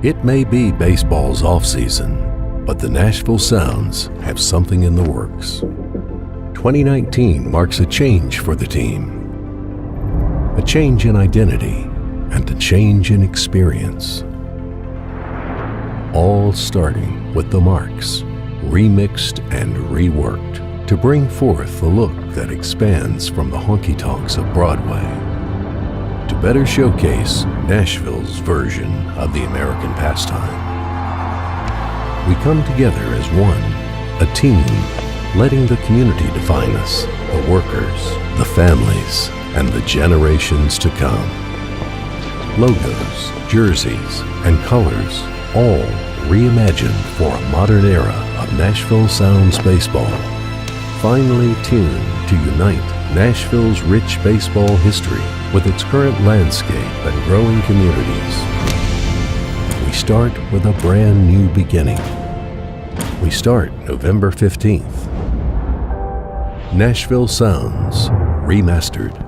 It may be baseball's off-season, but the Nashville Sounds have something in the works. 2019 marks a change for the team. A change in identity and a change in experience. All starting with the Marks, remixed and reworked to bring forth a look that expands from the honky-tonks of Broadway to better showcase Nashville's version of the American pastime. We come together as one, a team, letting the community define us, the workers, the families, and the generations to come. Logos, jerseys, and colors, all reimagined for a modern era of Nashville Sounds baseball, finely tuned to unite Nashville's rich baseball history with its current landscape and growing communities. We start with a brand new beginning. We start November 15th. Nashville Sounds Remastered.